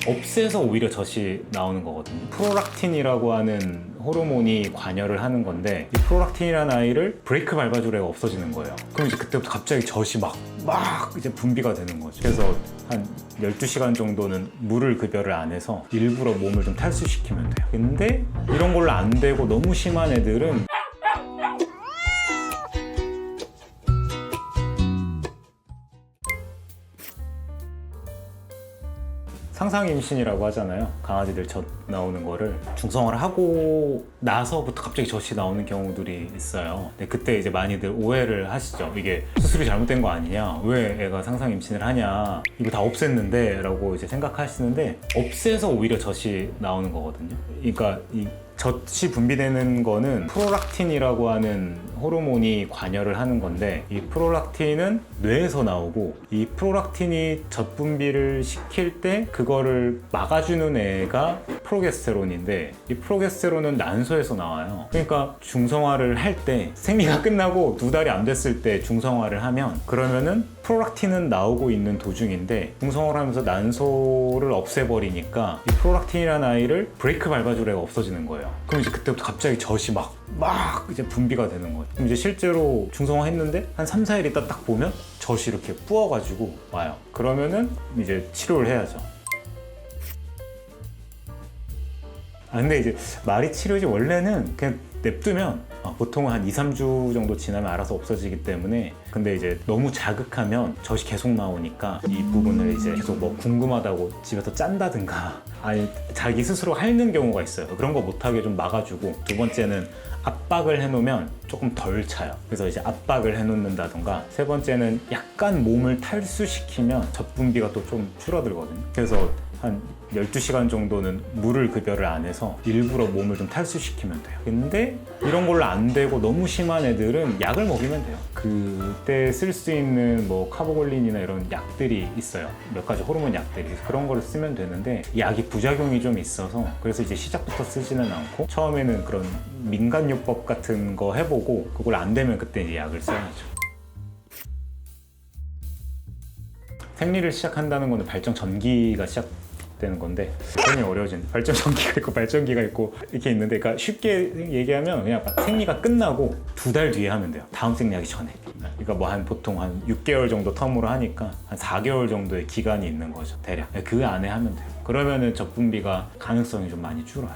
없애서 오히려 젖이 나오는 거거든요. 프롤락틴이라고 하는 호르몬이 관여를 하는 건데, 이 프롤락틴이라는 아이를 브레이크 밟아주려 애가 없어지는 거예요. 그럼 이제 그때부터 갑자기 젖이 막 이제 분비가 되는 거죠. 그래서 한 12시간 정도는 물을 급여를 안 해서 일부러 몸을 좀 탈수시키면 돼요. 근데 이런 걸로 안 되고 너무 심한 애들은 상상 임신이라고 하잖아요. 강아지들 젖 나오는 거를 중성화를 하고 나서부터 갑자기 젖이 나오는 경우들이 있어요. 근데 그때 이제 많이들 오해를 하시죠. 이게 수술이 잘못된 거 아니냐? 왜 애가 상상 임신을 하냐? 이거 다 없앴는데? 라고 이제 생각하시는데, 없애서 오히려 젖이 나오는 거거든요. 그러니까 이 젖이 분비되는 거는 프롤락틴이라고 하는 호르몬이 관여를 하는 건데, 이 프롤락틴은 뇌에서 나오고, 이 프롤락틴이 젖 분비를 시킬 때 그거를 막아주는 애가 프로게스테론인데, 이 프로게스테론은 난소에서 나와요. 그러니까 중성화를 할 때, 생리가 끝나고 2달이 안 됐을 때 중성화를 하면, 그러면은 프롤락틴은 나오고 있는 도중인데 중성화를 하면서 난소를 없애버리니까 이 프롤락틴이라는 아이를 브레이크 밟아줄 애가 없어지는 거예요. 그럼 이제 그때부터 갑자기 젖이 막 이제 분비가 되는 거죠. 그럼 이제 실제로 중성화 했는데 한 3, 4일 있다 딱 보면 젖이 이렇게 부어가지고 와요. 그러면은 이제 치료를 해야죠. 근데 이제 말이 치료지, 원래는 그냥 냅두면 보통 한 2, 3주 정도 지나면 알아서 없어지기 때문에. 근데 이제 너무 자극하면 젖이 계속 나오니까 이 부분을 이제 계속 뭐 궁금하다고 집에서 짠다든가, 아니 자기 스스로 핥는 경우가 있어요. 그런 거 못하게 좀 막아주고, 두 번째는 압박을 해놓으면 조금 덜 차요. 그래서 이제 압박을 해놓는다던가, 세 번째는 약간 몸을 탈수시키면 젖 분비가 또 좀 줄어들거든요. 그래서 한 12시간 정도는 물을 급여를 안 해서 일부러 몸을 좀 탈수시키면 돼요. 근데 이런 걸로 안 되고 너무 심한 애들은 약을 먹이면 돼요. 그때 쓸 수 있는 뭐 카보골린이나 이런 약들이 있어요. 몇 가지 호르몬 약들이. 그런 거를 쓰면 되는데, 이 약이 부작용이 좀 있어서, 그래서 이제 시작부터 쓰지는 않고 처음에는 그런 민간요법 같은 거 해보고, 그걸 안 되면 그때 이제 약을 써야죠. 생리를 시작한다는 거는 발정 전기가 시작되는 건데, 굉장히 어려워진, 발정 전기가 있고 발전기가 있고 이렇게 있는데, 그러니까 쉽게 얘기하면 그냥 생리가 끝나고 2달 뒤에 하면 돼요. 다음 생리하기 전에. 그러니까 뭐 보통 한 6개월 정도 텀으로 하니까 한 4개월 정도의 기간이 있는 거죠, 대략. 그 안에 하면 돼요. 그러면은 젖 분비가 가능성이 좀 많이 줄어요.